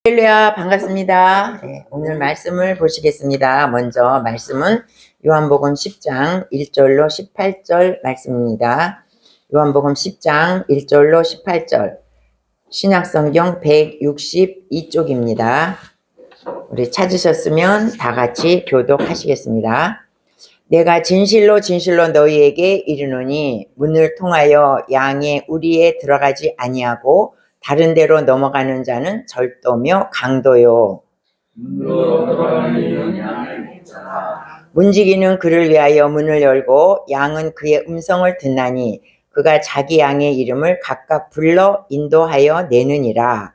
할렐루야, 반갑습니다. 네, 오늘 말씀을 보시겠습니다. 먼저 말씀은 요한복음 10장 1절로 18절 말씀입니다. 요한복음 10장 1절로 18절 신약성경 162쪽입니다. 우리 찾으셨으면 다 같이 교독하시겠습니다. 내가 진실로 진실로 너희에게 이르노니 문을 통하여 양의 우리에 들어가지 아니하고 다른 데로 넘어가는 자는 절도며 강도요. 문지기는 그를 위하여 문을 열고 양은 그의 음성을 듣나니 그가 자기 양의 이름을 각각 불러 인도하여 내느니라.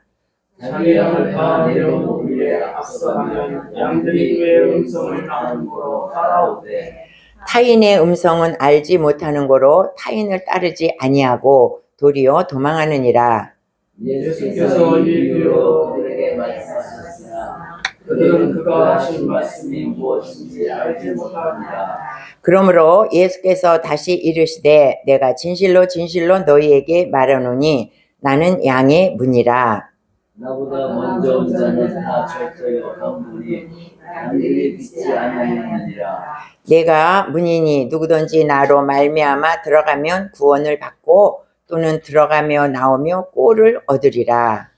자기 양을 다 내려놓은 후에 앞서가면 양들이 그의 음성을 아는 고로 따라오되 타인의 음성은 알지 못하는 고로 타인을 따르지 아니하고 도리어 도망하느니라. 예수께서 일비로 그들에게 말씀하셨으나 그들은 그가 하신 말씀이 무엇인지 알지 못합니다. 그러므로 예수께서 다시 이르시되 내가 진실로 진실로 너희에게 말하노니 나는 양의 문이라. 나보다 먼저 온 자는 다 절도요 강물이 양들이 믿지 아니하느니라. 내가 문이니 누구든지 나로 말미암아 들어가면 구원을 받고 또는 들어가며 나오며 꼴을 얻으리라.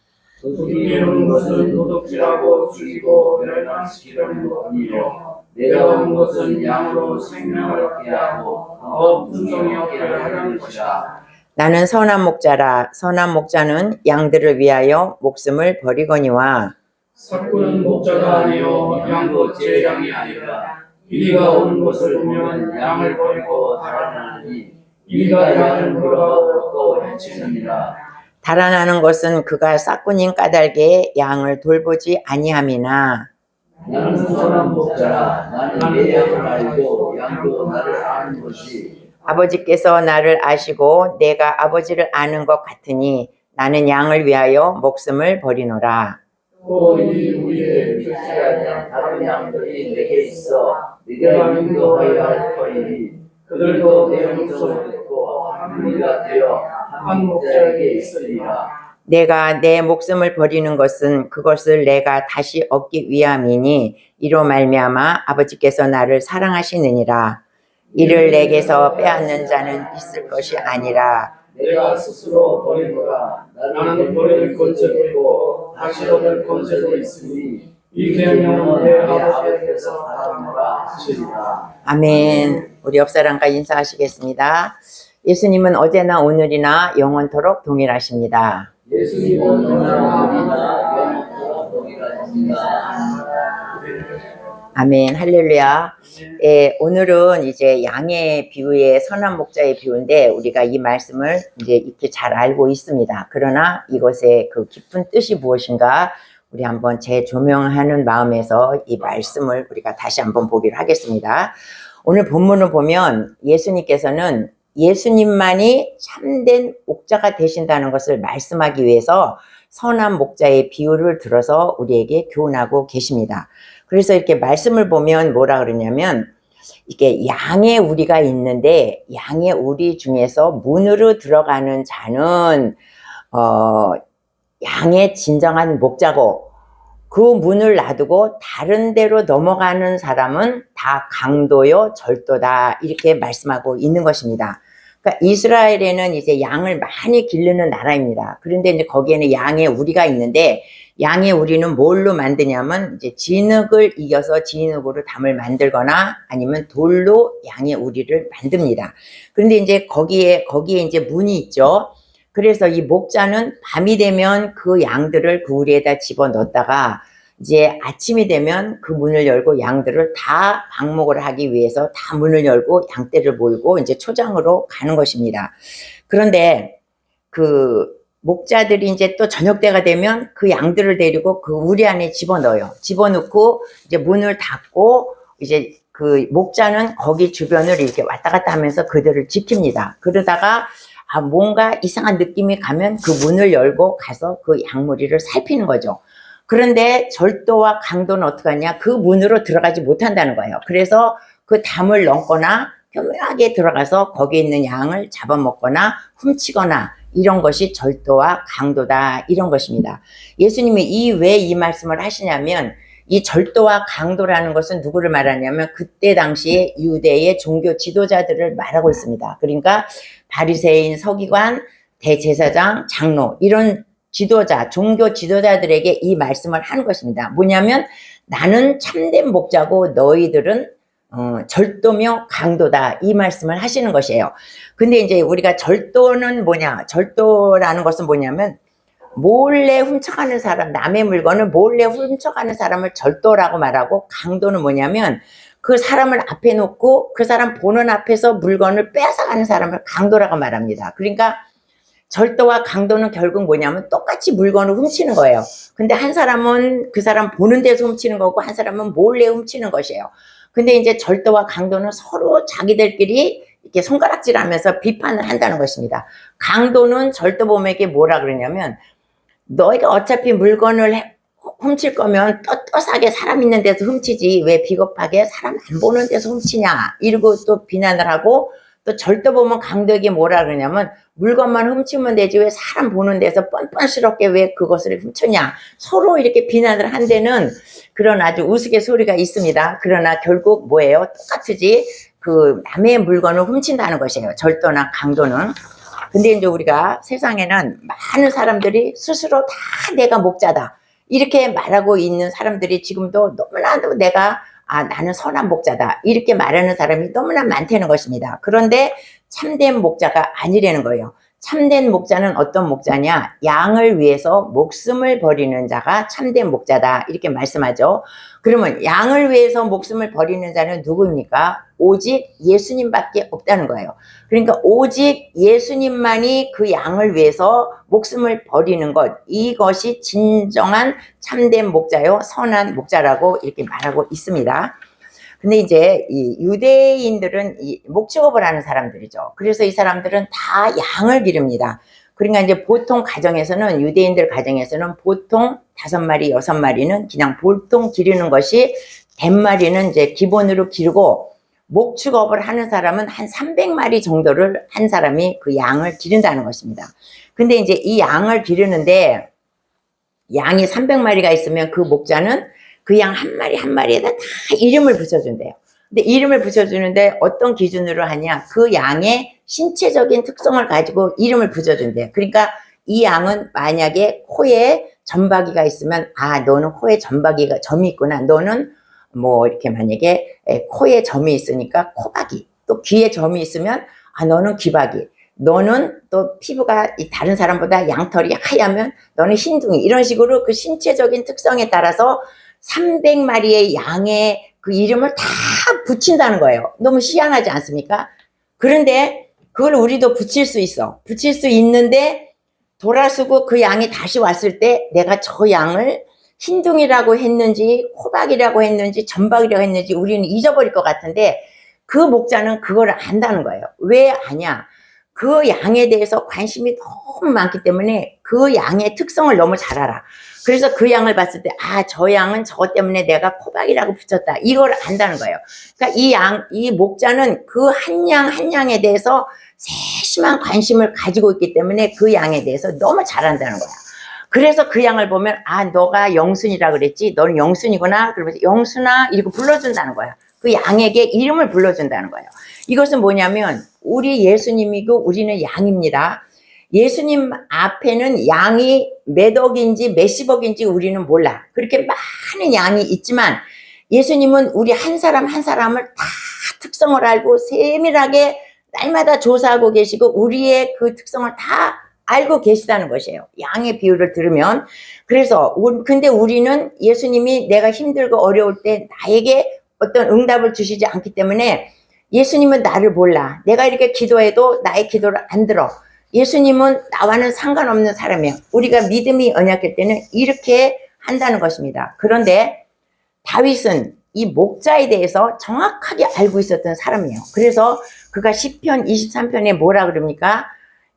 도둑이 오는 것은 도둑질하고 죽이고 멸망시키려는 것이요 내가 온 것은 양으로 생명을 얻게 하고 더 풍성히 얻게 하려는 것이라. 나는 선한 목자라. 선한 목자는 양들을 위하여 목숨을 버리거니와 삭구는 목자가 아니요 양도 제 양이 아니라 이리가 오는 것을 보면 양을 버리고 달아나니 이리가 양을 물어가고 또 해치느니라. 달아나는 것은 그가 싹군인 까닭에 양을 돌보지 아니함이나 나는 선한 목자라. 나는 내 양을 알고 양도 나를 아는 것이 아버지께서 나를 아시고 내가 아버지를 아는 것 같으니 나는 양을 위하여 목숨을 버리노라. 또 이 우리의 표시하는 다른 양들이 내게 있어 네가 인도하여 할 터이니 그들도 내 음성을 듣고 한 무리가 되어 한 목자에게 있으리라. 내가 내 목숨을 버리는 것은 그것을 내가 다시 얻기 위함이니 이로 말미암아 아버지께서 나를 사랑하시느니라. 이를 내게서 빼앗는 자는 있을 것이 아니라 내가 스스로 버리노라. 나는 버릴 권세도 있고 다시 얻을 권세도 있으니 이 계명은 내 아버지께서 하노라 하시리라. 아멘. 우리 옆사람과 인사하시겠습니다. 예수님은 어제나 오늘이나 영원토록 동일하십니다. 예수님은 오늘나 영원토록 동일하십니다. 아멘. 할렐루야. 예, 오늘은 이제 양의 비유의 선한 목자의 비유인데 우리가 이 말씀을 이제 이렇게 잘 알고 있습니다. 그러나 이것의 그 깊은 뜻이 무엇인가 우리 한번 재조명하는 마음에서 이 말씀을 우리가 다시 한번 보기로 하겠습니다. 오늘 본문을 보면 예수님께서는 예수님만이 참된 목자가 되신다는 것을 말씀하기 위해서 선한 목자의 비유를 들어서 우리에게 교훈하고 계십니다. 그래서 이렇게 말씀을 보면 뭐라 그러냐면 이게 양의 우리가 있는데 양의 우리 중에서 문으로 들어가는 자는 양의 진정한 목자고 그 문을 놔두고 다른 데로 넘어가는 사람은 다 강도요 절도다 이렇게 말씀하고 있는 것입니다. 그러니까 이스라엘에는 이제 양을 많이 기르는 나라입니다. 그런데 이제 거기에는 양의 우리가 있는데 양의 우리는 뭘로 만드냐면 이제 진흙을 이겨서 진흙으로 담을 만들거나 아니면 돌로 양의 우리를 만듭니다. 그런데 이제 거기에 이제 문이 있죠. 그래서 이 목자는 밤이 되면 그 양들을 그 우리에다 집어 넣었다가 이제 아침이 되면 그 문을 열고 양들을 다 방목을 하기 위해서 다 문을 열고 양떼를 몰고 이제 초장으로 가는 것입니다. 그런데 그 목자들이 이제 또 저녁 때가 되면 그 양들을 데리고 그 우리 안에 집어넣어요. 집어넣고 이제 문을 닫고 이제 그 목자는 거기 주변을 이렇게 왔다 갔다 하면서 그들을 지킵니다. 그러다가 뭔가 이상한 느낌이 가면 그 문을 열고 가서 그 양무리를 살피는 거죠. 그런데 절도와 강도는 어떻게 하냐? 그 문으로 들어가지 못한다는 거예요. 그래서 그 담을 넘거나 교묘하게 들어가서 거기에 있는 양을 잡아먹거나 훔치거나 이런 것이 절도와 강도다 이런 것입니다. 예수님이 왜 이 말씀을 하시냐면 이 절도와 강도라는 것은 누구를 말하냐면 그때 당시에 유대의 종교 지도자들을 말하고 있습니다. 그러니까 바리새인, 서기관, 대제사장, 장로 이런 지도자, 종교 지도자들에게 이 말씀을 하는 것입니다. 뭐냐면 나는 참된 목자고 너희들은 절도며 강도다 이 말씀을 하시는 것이에요. 근데 이제 우리가 절도는 뭐냐, 절도라는 것은 뭐냐면 몰래 훔쳐가는 사람, 남의 물건을 몰래 훔쳐가는 사람을 절도라고 말하고, 강도는 뭐냐면 그 사람을 앞에 놓고 그 사람 보는 앞에서 물건을 뺏어가는 사람을 강도라고 말합니다. 그러니까 절도와 강도는 결국 뭐냐면 똑같이 물건을 훔치는 거예요. 근데 한 사람은 그 사람 보는 데서 훔치는 거고 한 사람은 몰래 훔치는 것이에요. 근데 이제 절도와 강도는 서로 자기들끼리 이렇게 손가락질하면서 비판을 한다는 것입니다. 강도는 절도범에게 뭐라 그러냐면 너희가 어차피 물건을 훔칠 거면 떳떳하게 사람 있는 데서 훔치지 왜 비겁하게 사람 안 보는 데서 훔치냐 이러고 또 비난을 하고, 또 절도범은 강도에게 뭐라 그러냐면 물건만 훔치면 되지 왜 사람 보는 데서 뻔뻔스럽게 왜 그것을 훔쳤냐, 서로 이렇게 비난을 한 데는 그런 아주 우스갯소리가 있습니다. 그러나 결국 뭐예요? 똑같으지. 그 남의 물건을 훔친다는 것이에요, 절도나 강도는. 근데 이제 우리가 세상에는 많은 사람들이 스스로 다 내가 목자다 이렇게 말하고 있는 사람들이 지금도 너무나도 나는 선한 목자다 이렇게 말하는 사람이 너무나 많다는 것입니다. 그런데 참된 목자가 아니라는 거예요. 참된 목자는 어떤 목자냐, 양을 위해서 목숨을 버리는 자가 참된 목자다 이렇게 말씀하죠. 그러면 양을 위해서 목숨을 버리는 자는 누구입니까? 오직 예수님밖에 없다는 거예요. 그러니까 오직 예수님만이 그 양을 위해서 목숨을 버리는 것, 이것이 진정한 참된 목자요 선한 목자라고 이렇게 말하고 있습니다. 근데 이제 이 유대인들은 이 목축업을 하는 사람들이죠. 그래서 이 사람들은 다 양을 기릅니다. 그러니까 이제 보통 가정에서는, 유대인들 가정에서는 보통 5마리, 6마리는 그냥 보통 기르는 것이, 100마리는 이제 기본으로 기르고, 목축업을 하는 사람은 한 300마리 정도를 한 사람이 그 양을 기른다는 것입니다. 근데 이제 이 양을 기르는데 양이 300마리가 있으면 그 목자는 그 양 한 마리 한 마리에다 다 이름을 붙여준대요. 근데 이름을 붙여주는데 어떤 기준으로 하냐, 그 양의 신체적인 특성을 가지고 이름을 붙여준대요. 그러니까 이 양은 만약에 코에 점박이가 있으면 너는 코에 점박이가 점이 있구나, 너는 뭐 이렇게 만약에 코에 점이 있으니까 코박이, 또 귀에 점이 있으면 너는 귀박이, 너는 또 피부가 다른 사람보다 양털이 하얗면 너는 흰둥이, 이런 식으로 그 신체적인 특성에 따라서 300마리의 양의 그 이름을 다 붙인다는 거예요. 너무 희한하지 않습니까? 그런데 그걸 우리도 붙일 수 있어. 붙일 수 있는데 돌아서고 그 양이 다시 왔을 때 내가 저 양을 흰둥이라고 했는지 코박이라고 했는지 점박이라고 했는지 우리는 잊어버릴 것 같은데, 그 목자는 그걸 안다는 거예요. 왜 아냐? 그 양에 대해서 관심이 너무 많기 때문에 그 양의 특성을 너무 잘 알아. 그래서 그 양을 봤을 때 저 양은 저것 때문에 내가 코박이라고 붙였다 이걸 안다는 거예요. 그러니까 이 목자는 그 한 양 한 양에 대해서 세심한 관심을 가지고 있기 때문에 그 양에 대해서 너무 잘 안다는 거야. 그래서 그 양을 보면 너가 영순이라 그랬지, 너는 영순이구나, 그러면서 영순아 이렇게 불러준다는 거야. 그 양에게 이름을 불러준다는 거예요. 이것은 뭐냐면 우리 예수님이고 우리는 양입니다. 예수님 앞에는 양이 몇 억인지 몇십억인지 우리는 몰라. 그렇게 많은 양이 있지만 예수님은 우리 한 사람 한 사람을 다 특성을 알고 세밀하게 날마다 조사하고 계시고 우리의 그 특성을 다 알고 계시다는 것이에요. 양의 비유를 들으면. 그래서 근데 우리는 예수님이 내가 힘들고 어려울 때 나에게 어떤 응답을 주시지 않기 때문에 예수님은 나를 몰라. 내가 이렇게 기도해도 나의 기도를 안 들어. 예수님은 나와는 상관없는 사람이에요. 우리가 믿음이 언약할 때는 이렇게 한다는 것입니다. 그런데 다윗은 이 목자에 대해서 정확하게 알고 있었던 사람이에요. 그래서 그가 시편 23편에 뭐라 그럽니까?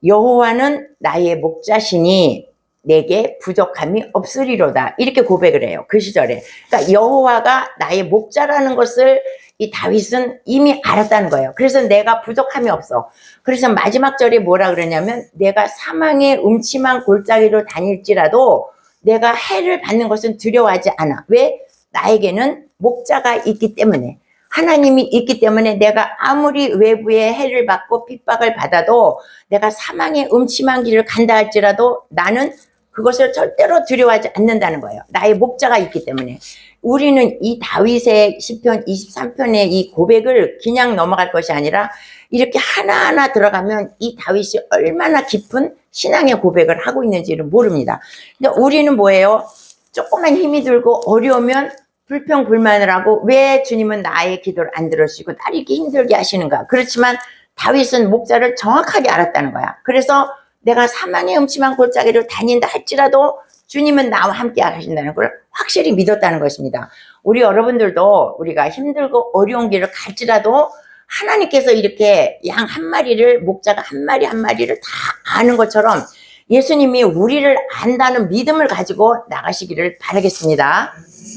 여호와는 나의 목자시니 내게 부족함이 없으리로다 이렇게 고백을 해요. 그 시절에. 그러니까 여호와가 나의 목자라는 것을 이 다윗은 이미 알았다는 거예요. 그래서 내가 부족함이 없어. 그래서 마지막 절에 뭐라 그러냐면 내가 사망의 음침한 골짜기로 다닐지라도 내가 해를 받는 것은 두려워하지 않아. 왜? 나에게는 목자가 있기 때문에, 하나님이 있기 때문에 내가 아무리 외부의 해를 받고 핍박을 받아도 내가 사망의 음침한 길을 간다 할지라도 나는 그것을 절대로 두려워하지 않는다는 거예요. 나의 목자가 있기 때문에. 우리는 이 다윗의 시편 23편의 이 고백을 그냥 넘어갈 것이 아니라 이렇게 하나하나 들어가면 이 다윗이 얼마나 깊은 신앙의 고백을 하고 있는지를 모릅니다. 근데 우리는 뭐예요? 조금만 힘이 들고 어려우면 불평불만을 하고 왜 주님은 나의 기도를 안 들어주시고 나를 이렇게 힘들게 하시는가. 그렇지만 다윗은 목자를 정확하게 알았다는 거야. 그래서 내가 사망의 음침한 골짜기를 다닌다 할지라도 주님은 나와 함께 하신다는 걸 확실히 믿었다는 것입니다. 우리 여러분들도 우리가 힘들고 어려운 길을 갈지라도 하나님께서 이렇게 양 한 마리를, 목자가 한 마리 한 마리를 다 아는 것처럼 예수님이 우리를 안다는 믿음을 가지고 나가시기를 바라겠습니다.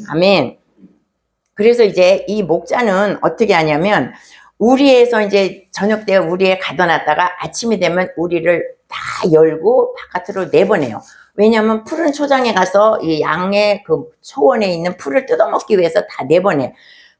아멘. 그래서 이제 이 목자는 어떻게 하냐면 우리에서 이제 저녁 때 우리에 가둬놨다가 아침이 되면 우리를 다 열고 바깥으로 내보내요. 왜냐하면 푸른 초장에 가서 이 양의 그 초원에 있는 풀을 뜯어먹기 위해서 다 내보내.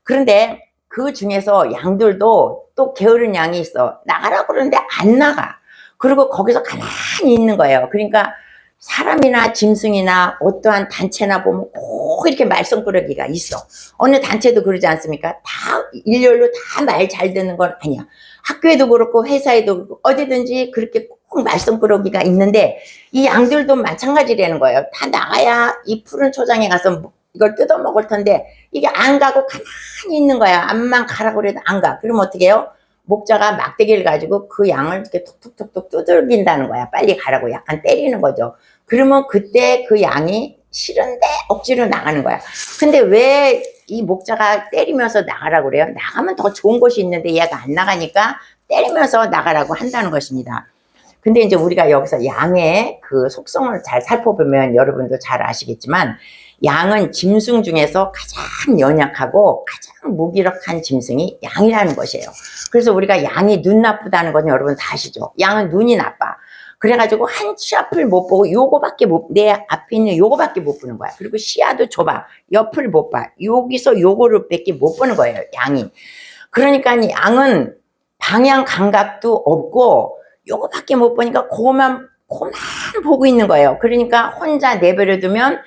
그런데 그 중에서 양들도 또 게으른 양이 있어. 나가라고 그러는데 안 나가. 그리고 거기서 가만히 있는 거예요. 그러니까 사람이나 짐승이나 어떠한 단체나 보면 꼭 이렇게 말썽꾸러기가 있어. 어느 단체도 그러지 않습니까? 다 일렬로 다 말 잘 듣는 건 아니야. 학교에도 그렇고 회사에도 그렇고 어디든지 그렇게 꼭 말썽꾸러기가 있는데 이 양들도 마찬가지라는 거예요. 다 나가야 이 푸른 초장에 가서 이걸 뜯어먹을 텐데 이게 안 가고 가만히 있는 거야. 암만 가라고 그래도 안 가. 그러면 어떻게 해요? 목자가 막대기를 가지고 그 양을 이렇게 툭툭툭툭 두들긴다는 거야. 빨리 가라고 약간 때리는 거죠. 그러면 그때 그 양이 싫은데 억지로 나가는 거야. 근데 왜 이 목자가 때리면서 나가라고 그래요? 나가면 더 좋은 곳이 있는데 얘가 안 나가니까 때리면서 나가라고 한다는 것입니다. 근데 이제 우리가 여기서 양의 그 속성을 잘 살펴보면 여러분도 잘 아시겠지만 양은 짐승 중에서 가장 연약하고 가장 무기력한 짐승이 양이라는 것이에요. 그래서 우리가 양이 눈 나쁘다는 건 여러분 다 아시죠? 양은 눈이 나빠. 그래가지고 한 치 앞을 못 보고 요거밖에 내 앞에 있는 요거밖에 못 보는 거야. 그리고 시야도 좁아. 옆을 못 봐. 여기서 요거를 밖에 못 보는 거예요, 양이. 그러니까 양은 방향 감각도 없고 요거밖에 못 보니까 그만 보고 있는 거예요. 그러니까 혼자 내버려 두면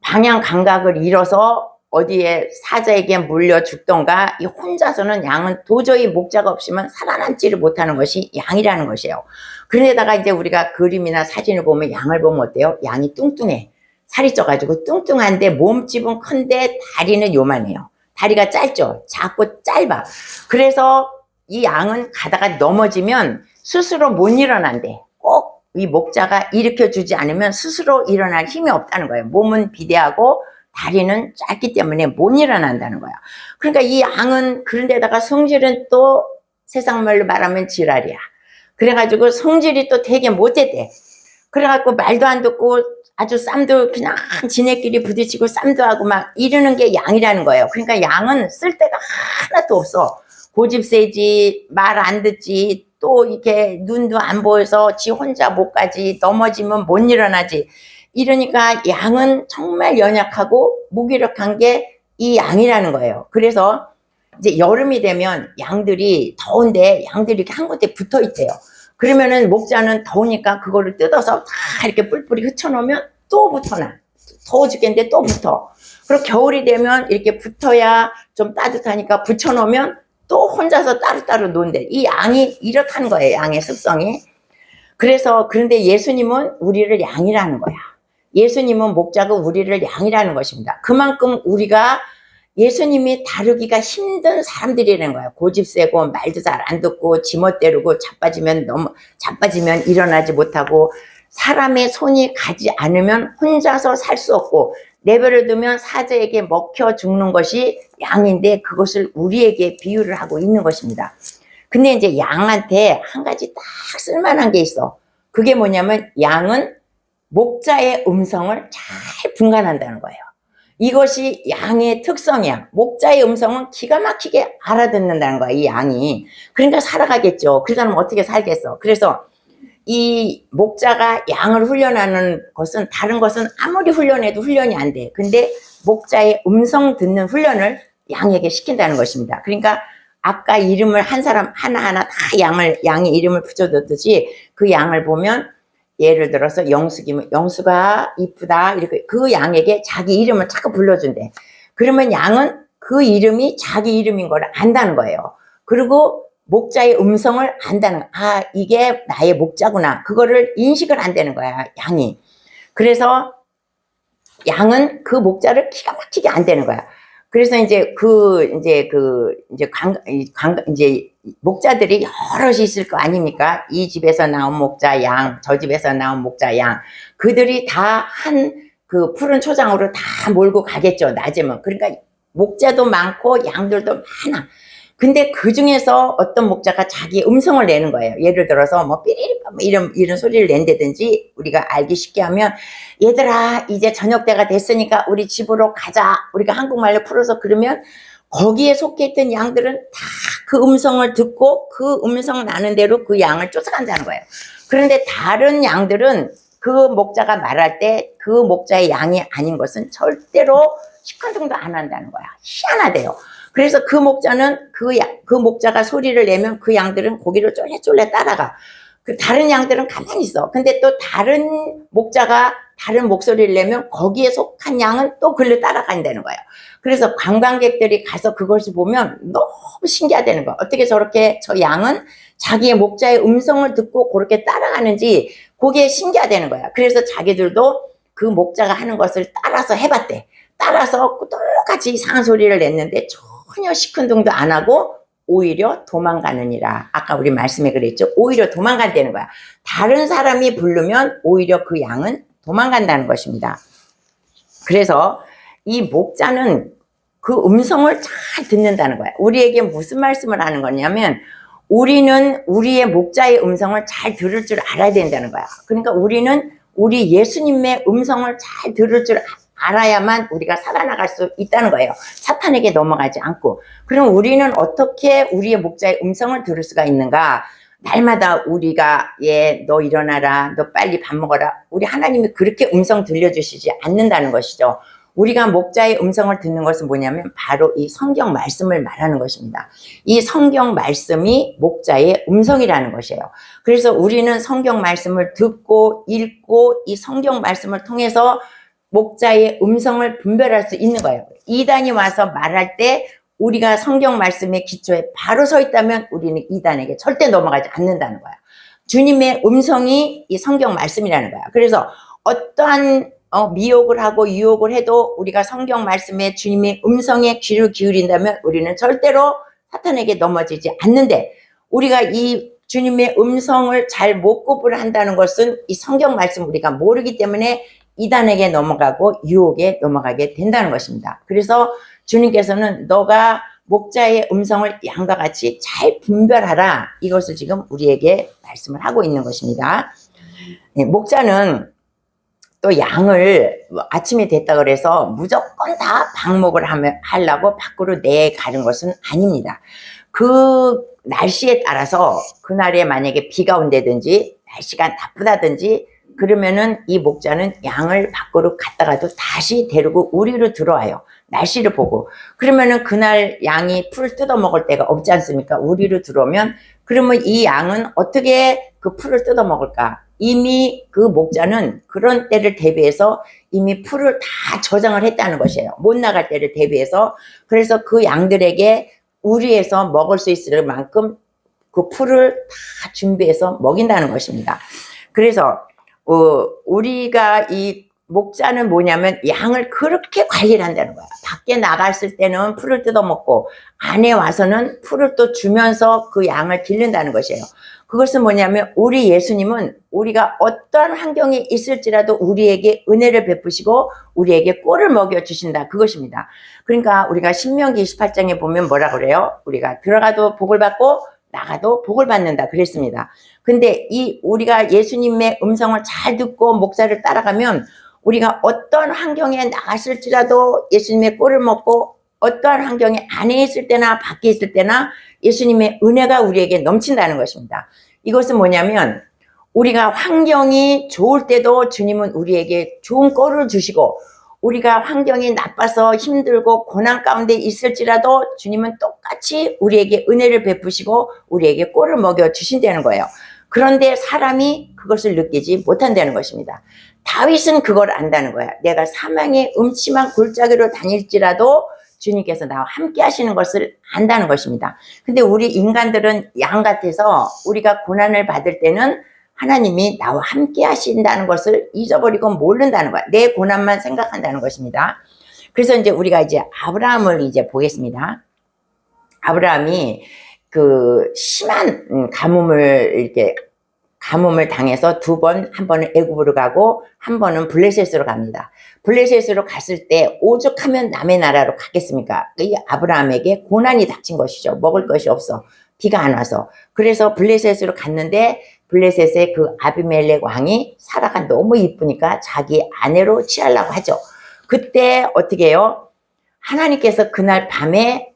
방향 감각을 잃어서 어디에 사자에게 물려 죽던가 이 혼자서는 양은 도저히 목자가 없으면 살아남지를 못하는 것이 양이라는 것이에요. 그런데다가 이제 우리가 그림이나 사진을 보면 양을 보면 어때요? 양이 뚱뚱해. 살이 쪄가지고 뚱뚱한데 몸집은 큰데 다리는 요만해요. 다리가 짧죠? 작고 짧아. 그래서 이 양은 가다가 넘어지면 스스로 못 일어난대. 꼭 이 목자가 일으켜주지 않으면 스스로 일어날 힘이 없다는 거예요. 몸은 비대하고 다리는 짧기 때문에 못 일어난다는 거야. 그러니까 이 양은 그런데다가 성질은 또 세상 말로 말하면 지랄이야. 그래가지고 성질이 또 되게 못됐대. 그래갖고 말도 안 듣고 아주 쌈도 그냥 지네끼리 부딪히고 쌈도 하고 막 이러는 게 양이라는 거예요. 그러니까 양은 쓸 데가 하나도 없어. 고집 세지, 말 안 듣지, 또 이렇게 눈도 안 보여서 지 혼자 못 가지, 넘어지면 못 일어나지. 이러니까 양은 정말 연약하고 무기력한 게 이 양이라는 거예요. 그래서 이제 여름이 되면 양들이 더운데 양들이 이렇게 한 곳에 붙어 있대요. 그러면은 목자는 더우니까 그거를 뜯어서 다 이렇게 뿔뿔이 흩어놓으면 또 붙어나. 더워 죽겠는데 또 붙어. 그리고 겨울이 되면 이렇게 붙어야 좀 따뜻하니까 붙여놓으면 또 혼자서 따로따로 논대. 이 양이 이렇다는 거예요. 양의 습성이. 그래서 그런데 예수님은 우리를 양이라는 거야. 예수님은 목자고 우리를 양이라는 것입니다. 그만큼 우리가 예수님이 다루기가 힘든 사람들이라는 거야. 고집 세고 말도 잘 안 듣고 지멋대로고 자빠지면 일어나지 못하고 사람의 손이 가지 않으면 혼자서 살 수 없고 내버려 두면 사자에게 먹혀 죽는 것이 양인데 그것을 우리에게 비유를 하고 있는 것입니다. 근데 이제 양한테 한 가지 딱 쓸만한 게 있어. 그게 뭐냐면 양은 목자의 음성을 잘 분간한다는 거예요. 이것이 양의 특성이야. 목자의 음성은 기가 막히게 알아듣는다는 거야, 이 양이. 그러니까 살아가겠죠. 그 사람은 어떻게 살겠어. 그래서 이 목자가 양을 훈련하는 것은, 다른 것은 아무리 훈련해도 훈련이 안 돼. 근데 목자의 음성 듣는 훈련을 양에게 시킨다는 것입니다. 그러니까 아까 이름을 한 사람 하나하나 다 양의 이름을 붙여줬듯이 그 양을 보면, 예를 들어서 영숙이면 영숙아 이쁘다 이렇게 그 양에게 자기 이름을 자꾸 불러준대. 그러면 양은 그 이름이 자기 이름인 걸 안다는 거예요. 그리고 목자의 음성을 안다는 거야. 아, 이게 나의 목자구나. 그거를 인식을 한다는 거야, 양이. 그래서 양은 그 목자를 기가 막히게 안다는 거야. 그래서 이제 이제 목자들이 여럿이 있을 거 아닙니까? 이 집에서 나온 목자 양, 저 집에서 나온 목자 양. 그들이 다 그 푸른 초장으로 다 몰고 가겠죠, 낮에면. 그러니까 목자도 많고 양들도 많아. 근데 그 중에서 어떤 목자가 자기 음성을 내는 거예요. 예를 들어서 뭐 삐리리 이런 소리를 낸다든지, 우리가 알기 쉽게 하면, 얘들아 이제 저녁 때가 됐으니까 우리 집으로 가자. 우리가 한국말로 풀어서 그러면 거기에 속해 있던 양들은 다 그 음성을 듣고 그 음성 나는 대로 그 양을 쫓아간다는 거예요. 그런데 다른 양들은 그 목자가 말할 때 그 목자의 양이 아닌 것은 절대로 시큰둥도 안 한다는 거야. 희한하대요. 그래서 그 목자는 그 목자가 소리를 내면 그 양들은 고기를 쫄래쫄래 따라가. 그 다른 양들은 가만히 있어. 근데 또 다른 목자가 다른 목소리를 내면 거기에 속한 양은 또 글로 따라간다는 거예요. 그래서 관광객들이 가서 그것을 보면 너무 신기하다는 거야. 어떻게 저렇게 저 양은 자기의 목자의 음성을 듣고 그렇게 따라가는지 그게 신기하다는 거야. 그래서 자기들도 그 목자가 하는 것을 따라서 해봤대. 따라서 똑같이 이상한 소리를 냈는데 전혀 시큰둥도 안 하고 오히려 도망가느니라. 아까 우리 말씀에 그랬죠. 오히려 도망간다는 거야. 다른 사람이 부르면 오히려 그 양은 도망간다는 것입니다. 그래서 이 목자는 그 음성을 잘 듣는다는 거야. 우리에게 무슨 말씀을 하는 거냐면, 우리는 우리의 목자의 음성을 잘 들을 줄 알아야 된다는 거야. 그러니까 우리는 우리 예수님의 음성을 잘 들을 줄 알아야만 우리가 살아나갈 수 있다는 거예요. 사탄에게 넘어가지 않고. 그럼 우리는 어떻게 우리의 목자의 음성을 들을 수가 있는가? 날마다 우리가 너 일어나라, 너 빨리 밥 먹어라. 우리 하나님이 그렇게 음성 들려주시지 않는다는 것이죠. 우리가 목자의 음성을 듣는 것은 뭐냐면 바로 이 성경 말씀을 말하는 것입니다. 이 성경 말씀이 목자의 음성이라는 것이에요. 그래서 우리는 성경 말씀을 듣고 읽고 이 성경 말씀을 통해서 목자의 음성을 분별할 수 있는 거예요. 이단이 와서 말할 때 우리가 성경 말씀의 기초에 바로 서 있다면 우리는 이단에게 절대 넘어가지 않는다는 거야. 주님의 음성이 이 성경 말씀이라는 거야. 그래서 어떠한 미혹을 하고 유혹을 해도 우리가 성경 말씀에 주님의 음성에 귀를 기울인다면 우리는 절대로 사탄에게 넘어지지 않는데, 우리가 이 주님의 음성을 잘 못 구분한다는 것은 이 성경 말씀 우리가 모르기 때문에 이단에게 넘어가고 유혹에 넘어가게 된다는 것입니다. 그래서 주님께서는 너가 목자의 음성을 양과 같이 잘 분별하라, 이것을 지금 우리에게 말씀을 하고 있는 것입니다. 목자는 또 양을 아침이 됐다 그래서 무조건 다 방목을 하려고 밖으로 내가는 것은 아닙니다. 그 날씨에 따라서 그날에 만약에 비가 온다든지 날씨가 나쁘다든지 그러면은 이 목자는 양을 밖으로 갔다가도 다시 데리고 우리로 들어와요. 날씨를 보고. 그러면은 그날 양이 풀을 뜯어 먹을 데가 없지 않습니까? 우리로 들어오면. 그러면 이 양은 어떻게 그 풀을 뜯어 먹을까? 이미 그 목자는 그런 때를 대비해서 이미 풀을 다 저장을 했다는 것이에요. 못 나갈 때를 대비해서. 그래서 그 양들에게 우리에서 먹을 수 있을 만큼 그 풀을 다 준비해서 먹인다는 것입니다. 그래서 우리가 이 목자는 뭐냐면 양을 그렇게 관리를 한다는 거야. 밖에 나갔을 때는 풀을 뜯어먹고 안에 와서는 풀을 또 주면서 그 양을 기른다는 것이에요. 그것은 뭐냐면 우리 예수님은 우리가 어떠한 환경에 있을지라도 우리에게 은혜를 베푸시고 우리에게 꼴을 먹여주신다, 그것입니다. 그러니까 우리가 신명기 28장에 보면 뭐라 그래요? 우리가 들어가도 복을 받고 나가도 복을 받는다 그랬습니다. 근데 우리가 예수님의 음성을 잘 듣고 목자를 따라가면 우리가 어떤 환경에 나갔을지라도 예수님의 꼴을 먹고 어떠한 환경에 안에 있을 때나 밖에 있을 때나 예수님의 은혜가 우리에게 넘친다는 것입니다. 이것은 뭐냐면 우리가 환경이 좋을 때도 주님은 우리에게 좋은 꼴을 주시고 우리가 환경이 나빠서 힘들고 고난 가운데 있을지라도 주님은 똑같이 우리에게 은혜를 베푸시고 우리에게 꼴을 먹여주신다는 거예요. 그런데 사람이 그것을 느끼지 못한다는 것입니다. 다윗은 그걸 안다는 거야. 내가 사망의 음침한 골짜기로 다닐지라도 주님께서 나와 함께 하시는 것을 안다는 것입니다. 근데 우리 인간들은 양 같아서 우리가 고난을 받을 때는 하나님이 나와 함께 하신다는 것을 잊어버리고 모른다는 거야. 내 고난만 생각한다는 것입니다. 그래서 이제 우리가 이제 아브라함을 이제 보겠습니다. 아브라함이 그 심한 가뭄을 당해서 두 번, 한 번은 애굽으로 가고 한 번은 블레셋으로 갑니다. 블레셋으로 갔을 때 오죽하면 남의 나라로 가겠습니까? 이 아브라함에게 고난이 닥친 것이죠. 먹을 것이 없어. 비가 안 와서. 그래서 블레셋으로 갔는데 블레셋의 그 아비멜렉 왕이 사라가 너무 이쁘니까 자기 아내로 취하려고 하죠. 그때 어떻게 해요? 하나님께서 그날 밤에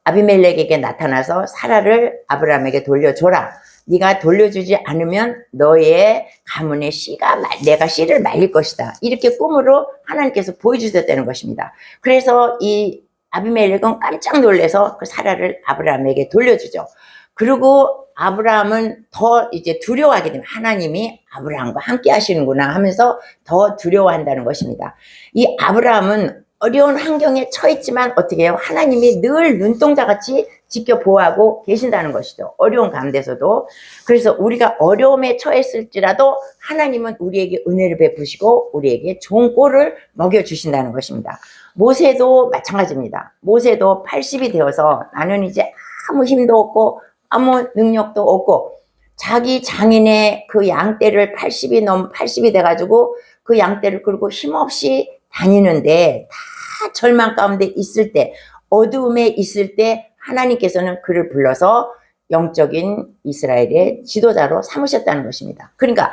아비멜렉에게 나타나서 사라를 아브라함에게 돌려줘라. 네가 돌려주지 않으면 너의 가문의 씨가 내가 씨를 말릴 것이다. 이렇게 꿈으로 하나님께서 보여주셨다는 것입니다. 그래서 이 아비멜렉은 깜짝 놀라서 그 사라를 아브라함에게 돌려주죠. 그리고 아브라함은 더 이제 두려워하게 되면 하나님이 아브라함과 함께 하시는구나 하면서 더 두려워한다는 것입니다. 이 아브라함은 어려운 환경에 처했지만 어떻게 해요? 하나님이 늘 눈동자같이 지켜보호하고 계신다는 것이죠. 어려운 가운데서도. 그래서 우리가 어려움에 처했을지라도 하나님은 우리에게 은혜를 베푸시고 우리에게 좋은 꼴을 먹여주신다는 것입니다. 모세도 마찬가지입니다. 모세도 80이 되어서 나는 이제 아무 힘도 없고 아무 능력도 없고 자기 장인의 그 양떼를 80이 돼가지고 그 양떼를 끌고 힘없이 다니는데 다 절망 가운데 있을 때 어두움에 있을 때 하나님께서는 그를 불러서 영적인 이스라엘의 지도자로 삼으셨다는 것입니다. 그러니까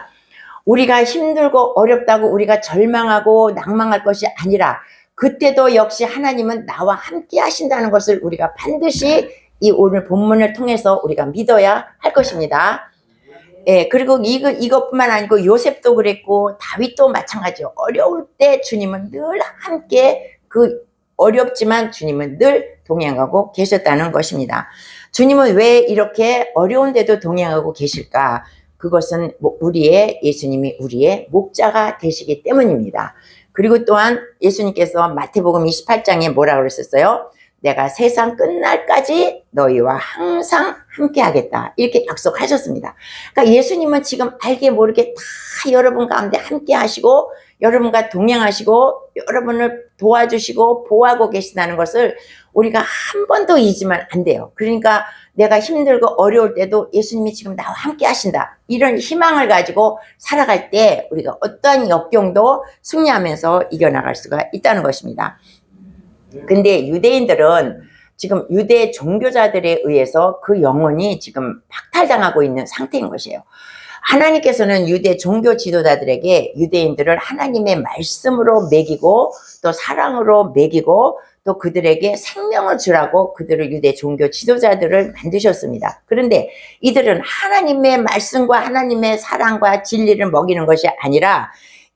우리가 힘들고 어렵다고 우리가 절망하고 낭망할 것이 아니라 그때도 역시 하나님은 나와 함께 하신다는 것을 우리가 반드시 이 오늘 본문을 통해서 우리가 믿어야 할 것입니다. 예, 그리고 이것뿐만 아니고 요셉도 그랬고 다윗도 마찬가지요. 어려울 때 주님은 늘 함께 어렵지만 주님은 늘 동행하고 계셨다는 것입니다. 주님은 왜 이렇게 어려운데도 동행하고 계실까? 그것은 예수님이 우리의 목자가 되시기 때문입니다. 그리고 또한 예수님께서 마태복음 28장에 뭐라고 그랬었어요? 내가 세상 끝날까지 너희와 항상 함께 하겠다. 이렇게 약속하셨습니다. 그러니까 예수님은 지금 알게 모르게 다 여러분 가운데 함께 하시고 여러분과 동행하시고 여러분을 도와주시고 보호하고 계시다는 것을 우리가 한 번도 잊으면 안 돼요. 그러니까 내가 힘들고 어려울 때도 예수님이 지금 나와 함께 하신다. 이런 희망을 가지고 살아갈 때 우리가 어떠한 역경도 승리하면서 이겨나갈 수가 있다는 것입니다. 근데 유대인들은 지금 유대 종교자들에 의해서 그 영혼이 지금 박탈당하고 있는 상태인 것이에요. 하나님께서는 유대 종교 지도자들에게 유대인들을 하나님의 말씀으로 먹이고 또 사랑으로 먹이고 또 그들에게 생명을 주라고 그들을 유대 종교 지도자들을 만드셨습니다. 그런데 이들은 하나님의 말씀과 하나님의 사랑과 진리를 먹이는 것이 아니라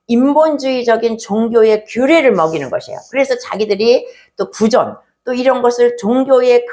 인본주의적인 종교의 규례를 먹이는 것이에요. 그래서 자기들이 또 구전 또 이런 것을 종교의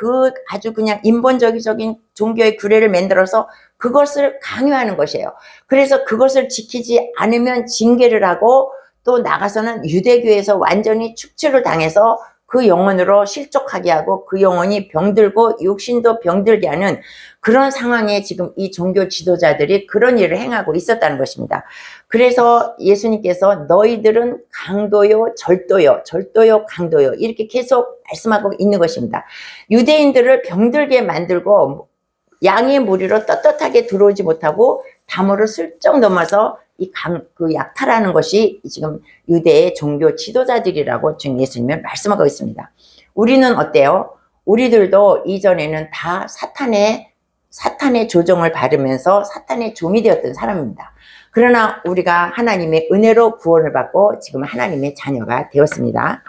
아주 그냥 인본적인 종교의 규례를 만들어서 그것을 강요하는 것이에요. 그래서 그것을 지키지 않으면 징계를 하고 또 나가서는 유대교에서 완전히 축출을 당해서 그 영혼으로 실족하게 하고 그 영혼이 병들고 육신도 병들게 하는 그런 상황에 지금 이 종교 지도자들이 그런 일을 행하고 있었다는 것입니다. 그래서 예수님께서 너희들은 강도요 절도요 강도요 이렇게 계속 말씀하고 있는 것입니다. 유대인들을 병들게 만들고 양의 무리로 떳떳하게 들어오지 못하고 담으로 슬쩍 넘어서 그 약탈하는 것이 지금 유대의 종교 지도자들이라고 주 예수님은 말씀하고 있습니다. 우리는 어때요? 우리들도 이전에는 다 사탄의 조종을 받으면서 사탄의 종이 되었던 사람입니다. 그러나 우리가 하나님의 은혜로 구원을 받고 지금 하나님의 자녀가 되었습니다.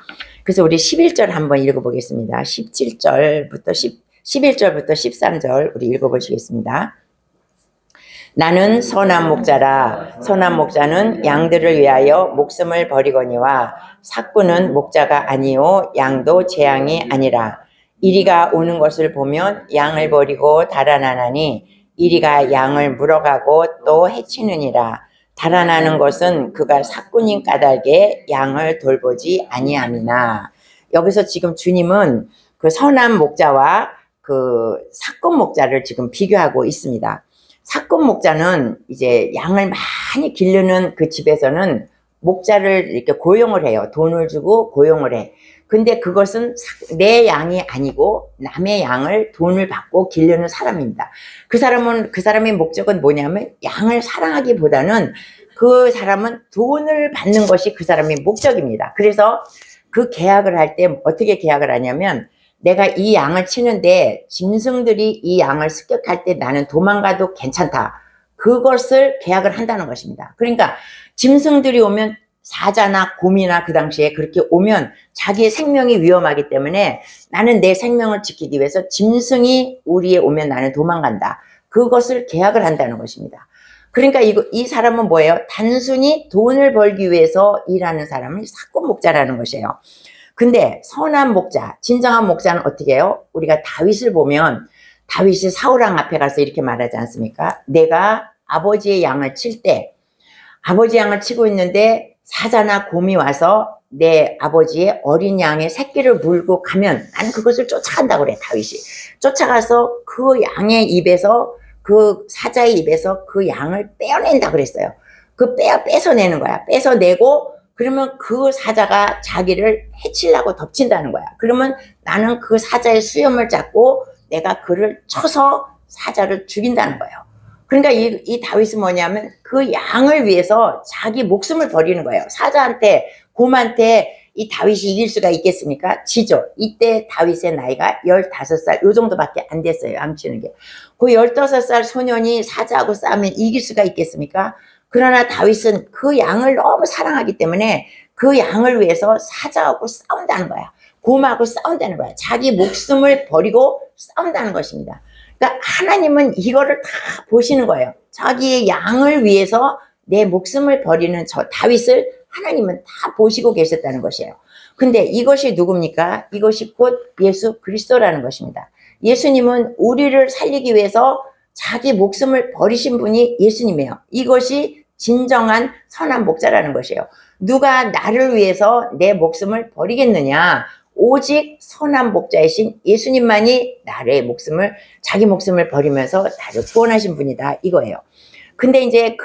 그래서 우리 11절 한번 읽어보겠습니다. 11절부터 13절 우리 읽어보시겠습니다. 나는 선한 목자라. 선한 목자는 양들을 위하여 목숨을 버리거니와 삭구는 목자가 아니요 양도 제 양이 아니라. 이리가 오는 것을 보면 양을 버리고 달아나나니 이리가 양을 물어가고 또 해치느니라. 달아나는 것은 그가 삭구님 까닭에 양을 돌보지 아니함이나. 여기서 지금 주님은 그 선한 목자와 그 삭구 목자를 지금 비교하고 있습니다. 삭금 목자는 이제 양을 많이 기르는 그 집에서는 목자를 이렇게 고용을 해요. 돈을 주고 고용을 해. 근데 그것은 내 양이 아니고 남의 양을 돈을 받고 기르는 사람입니다. 그 사람의 목적은 뭐냐면 양을 사랑하기보다는 그 사람은 돈을 받는 것이 그 사람의 목적입니다. 그래서 그 계약을 할 때 어떻게 계약을 하냐면 내가 이 양을 치는데 짐승들이 이 양을 습격할 때 나는 도망가도 괜찮다. 그것을 계약을 한다는 것입니다. 그러니까 짐승들이 오면 사자나 곰이나 그 당시에 그렇게 오면 자기의 생명이 위험하기 때문에 나는 내 생명을 지키기 위해서 짐승이 우리에 오면 나는 도망간다. 그것을 계약을 한다는 것입니다. 그러니까 이 사람은 뭐예요? 단순히 돈을 벌기 위해서 일하는 사람을 삭고 목자라는 것이에요. 근데 선한 목자, 진정한 목자는 어떻게 해요? 우리가 다윗을 보면 다윗이 사울왕 앞에 가서 이렇게 말하지 않습니까? 내가 아버지의 양을 칠 때 아버지 양을 치고 있는데 사자나 곰이 와서 내 아버지의 어린 양의 새끼를 물고 가면 나는 그것을 쫓아간다고 그래. 다윗이 쫓아가서 그 양의 입에서 그 사자의 입에서 그 양을 떼어낸다 그랬어요. 그 뺏어내는 거야. 뺏어내고 그러면 그 사자가 자기를 해치려고 덮친다는 거야. 그러면 나는 그 사자의 수염을 잡고 내가 그를 쳐서 사자를 죽인다는 거예요. 그러니까 이 다윗은 뭐냐면 그 양을 위해서 자기 목숨을 버리는 거예요. 사자한테, 곰한테 이 다윗이 이길 수가 있겠습니까? 지죠. 이때 다윗의 나이가 15살 요 정도밖에 안 됐어요. 양치는 게. 그 15살 소년이 사자하고 싸우면 이길 수가 있겠습니까? 그러나 다윗은 그 양을 너무 사랑하기 때문에 그 양을 위해서 사자하고 싸운다는 거야. 곰하고 싸운다는 거야. 자기 목숨을 버리고 싸운다는 것입니다. 그러니까 하나님은 이거를 다 보시는 거예요. 자기의 양을 위해서 내 목숨을 버리는 저 다윗을 하나님은 다 보시고 계셨다는 것이에요. 근데 이것이 누굽니까? 이것이 곧 예수 그리스도라는 것입니다. 예수님은 우리를 살리기 위해서 자기 목숨을 버리신 분이 예수님이에요. 이것이 진정한 선한 목자라는 것이에요. 누가 나를 위해서 내 목숨을 버리겠느냐? 오직 선한 목자이신 예수님만이 자기 목숨을 버리면서 나를 구원하신 분이다 이거예요. 근데 이제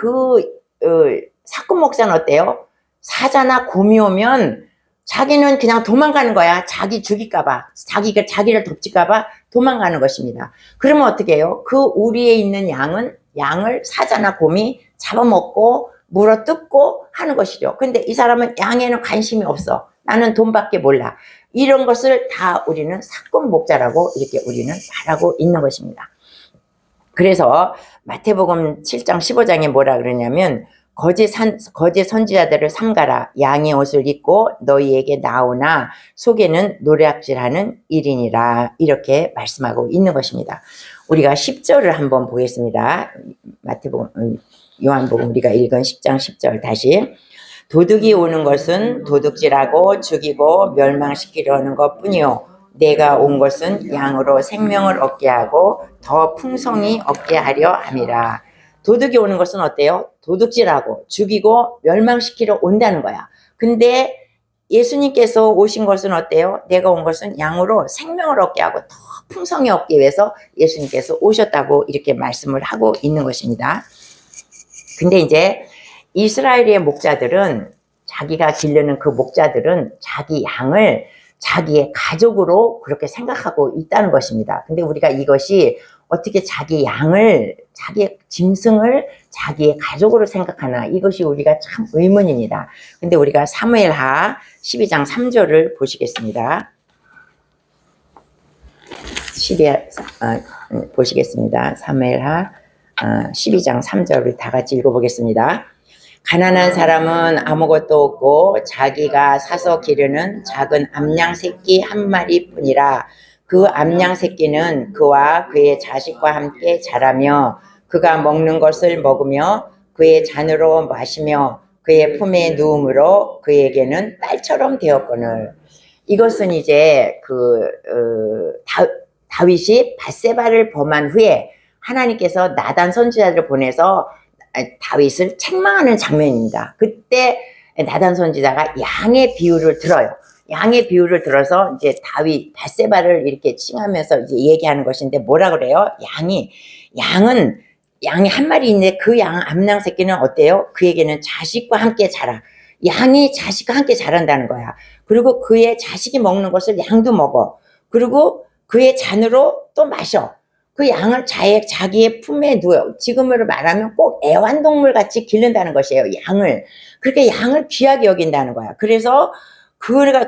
사건 목자는 어때요? 사자나 곰이 오면 자기는 그냥 도망가는 거야. 자기 죽일까봐, 자기를 덮칠까봐 도망가는 것입니다. 그러면 어떻게 해요? 그 우리에 있는 양을 사자나 곰이 잡아먹고 물어뜯고 하는 것이죠. 근데 이 사람은 양에는 관심이 없어. 나는 돈밖에 몰라. 이런 것을 다 우리는 사건 목자라고 이렇게 우리는 말하고 있는 것입니다. 그래서 마태복음 7장 15장에 뭐라 그러냐면 거짓 선지자들을 삼가라. 양의 옷을 입고 너희에게 나오나 속에는 노략질하는 일이니라. 이렇게 말씀하고 있는 것입니다. 우리가 10절을 한번 보겠습니다. 요한복음 우리가 읽은 10장 10절 다시. 도둑이 오는 것은 도둑질하고 죽이고 멸망시키려는 것뿐이요 내가 온 것은 양으로 생명을 얻게 하고 더 풍성히 얻게 하려 함이라. 도둑이 오는 것은 어때요? 도둑질하고 죽이고 멸망시키러 온다는 거야. 근데 예수님께서 오신 것은 어때요? 내가 온 것은 양으로 생명을 얻게 하고 더 풍성히 얻기 위해서 예수님께서 오셨다고 이렇게 말씀을 하고 있는 것입니다. 근데 이제 이스라엘의 목자들은 자기가 기르는 그 목자들은 자기 양을 자기의 가족으로 그렇게 생각하고 있다는 것입니다. 근데 우리가 이것이 어떻게 자기 양을, 자기 짐승을 자기의 가족으로 생각하나 이것이 우리가 참 의문입니다. 근데 우리가 사무엘하 12장 3절을 보시겠습니다. 보시겠습니다. 사무엘하 12장 3절 우리 다 같이 읽어보겠습니다. 가난한 사람은 아무것도 없고 자기가 사서 기르는 작은 암양 새끼 한 마리뿐이라. 그 암양 새끼는 그와 그의 자식과 함께 자라며 그가 먹는 것을 먹으며 그의 잔으로 마시며 그의 품에 누움으로 그에게는 딸처럼 되었거늘. 이것은 이제 다윗이 밧세바를 범한 후에 하나님께서 나단 선지자를 보내서 다윗을 책망하는 장면입니다. 그때 나단 선지자가 양의 비유를 들어요. 양의 비유를 들어서 이제 다윗 밧세바를 이렇게 칭하면서 이제 얘기하는 것인데 뭐라 그래요? 양이 한 마리 있는데 그 양 암양 새끼는 어때요? 그에게는 자식과 함께 자라. 양이 자식과 함께 자란다는 거야. 그리고 그의 자식이 먹는 것을 양도 먹어. 그리고 그의 잔으로 또 마셔. 그 양을 자기의 품에 누워. 지금으로 말하면 꼭 애완동물 같이 기른다는 것이에요. 양을. 그렇게 양을 귀하게 여긴다는 거야. 그래서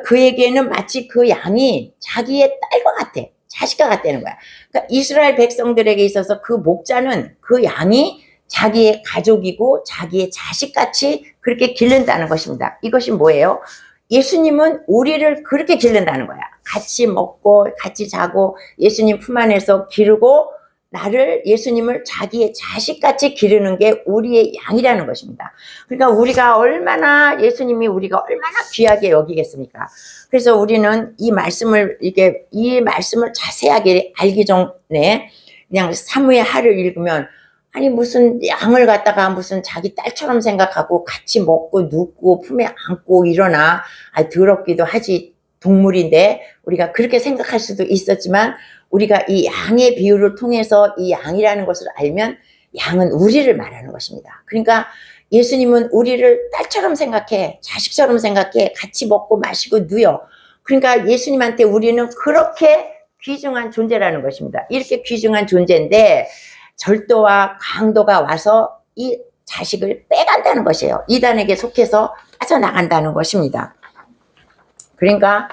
그에게는 마치 그 양이 자기의 딸과 같아. 자식과 같다는 거야. 그러니까 이스라엘 백성들에게 있어서 그 목자는 그 양이 자기의 가족이고 자기의 자식같이 그렇게 기른다는 것입니다. 이것이 뭐예요? 예수님은 우리를 그렇게 기른다는 거야. 같이 먹고 같이 자고 예수님 품 안에서 기르고 예수님을 자기의 자식같이 기르는 게 우리의 양이라는 것입니다. 그러니까 예수님이 우리가 얼마나 귀하게 여기겠습니까? 그래서 우리는 이 말씀을 자세하게 알기 전에 그냥 사무의 하를 읽으면 아니 무슨 양을 갖다가 무슨 자기 딸처럼 생각하고 같이 먹고 눕고 품에 안고 일어나. 더럽기도 하지. 동물인데 우리가 그렇게 생각할 수도 있었지만 우리가 이 양의 비유를 통해서 이 양이라는 것을 알면 양은 우리를 말하는 것입니다. 그러니까 예수님은 우리를 딸처럼 생각해. 자식처럼 생각해. 같이 먹고 마시고 누여. 그러니까 예수님한테 우리는 그렇게 귀중한 존재라는 것입니다. 이렇게 귀중한 존재인데 절도와 강도가 와서 이 자식을 빼간다는 것이에요. 이단에게 속해서 빠져나간다는 것입니다. 그러니까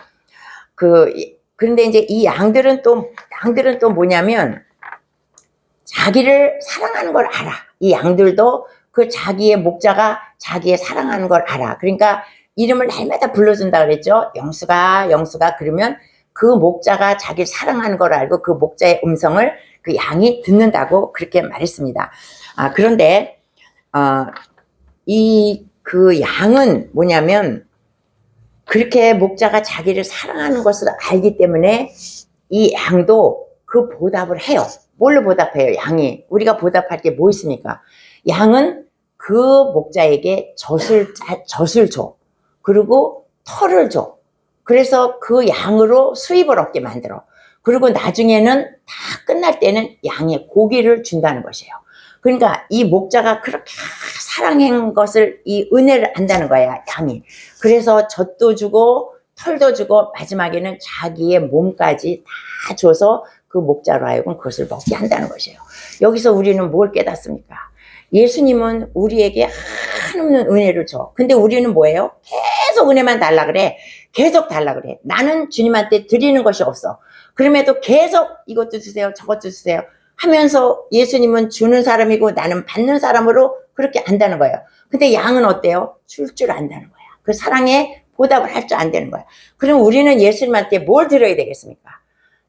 그런데 이제 이 양들은 또 뭐냐면 자기를 사랑하는 걸 알아. 이 양들도 그 자기의 목자가 자기의 사랑하는 걸 알아. 그러니까 이름을 날마다 불러준다 그랬죠. 영수가 그러면 그 목자가 자기를 사랑하는 걸 알고 그 목자의 음성을 그 양이 듣는다고 그렇게 말했습니다. 그런데 그 양은 뭐냐면 그렇게 목자가 자기를 사랑하는 것을 알기 때문에 이 양도 그 보답을 해요. 뭘로 보답해요? 양이. 우리가 보답할 게 뭐 있습니까? 양은 그 목자에게 젖을 줘. 그리고 털을 줘. 그래서 그 양으로 수입을 얻게 만들어. 그리고 나중에는 다 끝날 때는 양의 고기를 준다는 것이에요. 그러니까 이 목자가 그렇게 사랑한 것을, 이 은혜를 안다는 거야, 양이. 그래서 젖도 주고 털도 주고 마지막에는 자기의 몸까지 다 줘서 그 목자로 하여금 그것을 먹게 한다는 것이에요. 여기서 우리는 뭘 깨닫습니까? 예수님은 우리에게 한없는 은혜를 줘. 근데 우리는 뭐예요? 계속 은혜만 달라 그래. 계속 달라 그래. 나는 주님한테 드리는 것이 없어. 그럼에도 계속 이것도 주세요, 저것도 주세요 하면서 예수님은 주는 사람이고 나는 받는 사람으로 그렇게 안다는 거예요. 근데 양은 어때요? 줄 줄 안다는 거야. 그 사랑에 보답을 할 줄 안다는 거야. 그럼 우리는 예수님한테 뭘 드려야 되겠습니까?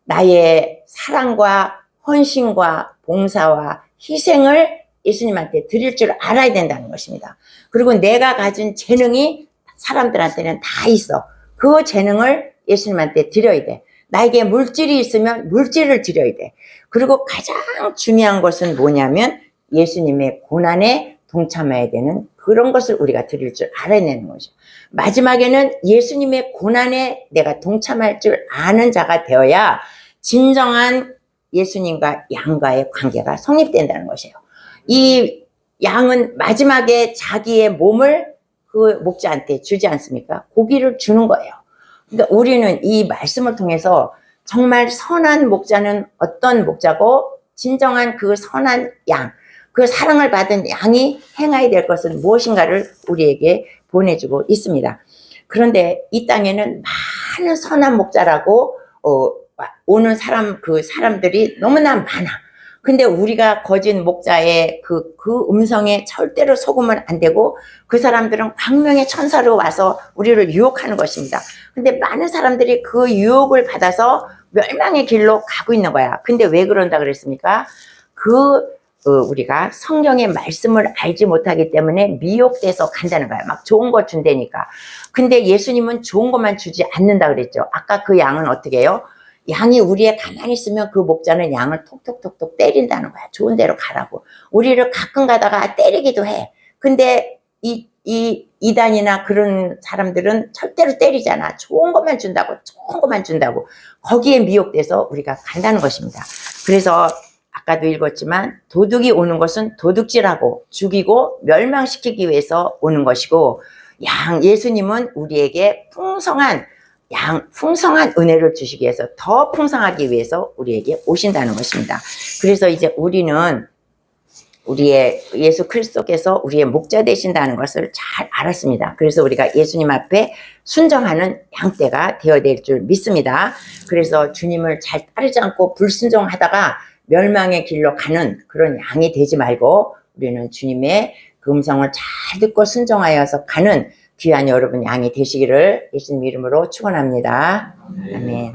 나의 사랑과 헌신과 봉사와 희생을 예수님한테 드릴 줄 알아야 된다는 것입니다. 그리고 내가 가진 재능이 사람들한테는 다 있어. 그 재능을 예수님한테 드려야 돼. 나에게 물질이 있으면 물질을 드려야 돼. 그리고 가장 중요한 것은 뭐냐면 예수님의 고난에 동참해야 되는 그런 것을 우리가 드릴 줄 알아야 되는 거죠. 마지막에는 예수님의 고난에 내가 동참할 줄 아는 자가 되어야 진정한 예수님과 양과의 관계가 성립된다는 것이에요. 이 양은 마지막에 자기의 몸을 그 목자한테 주지 않습니까? 고기를 주는 거예요. 그러니까 우리는 이 말씀을 통해서 정말 선한 목자는 어떤 목자고 진정한 그 선한 양, 그 사랑을 받은 양이 행해야 될 것은 무엇인가를 우리에게 보내주고 있습니다. 그런데 이 땅에는 많은 선한 목자라고 오는 사람들이 너무나 많아. 근데 우리가 거짓 목자의 그 음성에 절대로 속으면 안 되고, 그 사람들은 광명의 천사로 와서 우리를 유혹하는 것입니다. 근데 많은 사람들이 그 유혹을 받아서 멸망의 길로 가고 있는 거야. 근데 왜 그런다 그랬습니까? 우리가 성경의 말씀을 알지 못하기 때문에 미혹돼서 간다는 거야. 막 좋은 거 준다니까. 근데 예수님은 좋은 것만 주지 않는다 그랬죠. 아까 그 양은 어떻게 해요? 양이 우리에 가만히 있으면 그 목자는 양을 톡톡톡톡 때린다는 거야. 좋은 데로 가라고. 우리를 가끔 가다가 때리기도 해. 근데 이단이나 그런 사람들은 절대로 때리잖아. 좋은 것만 준다고, 좋은 것만 준다고. 거기에 미혹돼서 우리가 간다는 것입니다. 그래서 아까도 읽었지만 도둑이 오는 것은 도둑질하고 죽이고 멸망시키기 위해서 오는 것이고, 예수님은 우리에게 풍성한 은혜를 주시기 위해서, 더 풍성하기 위해서 우리에게 오신다는 것입니다. 그래서 이제 우리는 우리의 예수 그리스도께서 우리의 목자 되신다는 것을 잘 알았습니다. 그래서 우리가 예수님 앞에 순종하는 양떼가 되어야 될 줄 믿습니다. 그래서 주님을 잘 따르지 않고 불순종하다가 멸망의 길로 가는 그런 양이 되지 말고, 우리는 주님의 그 음성을 잘 듣고 순종하여서 가는 귀한 여러분 양이 되시기를 예수님 이름으로 축원합니다. 아멘.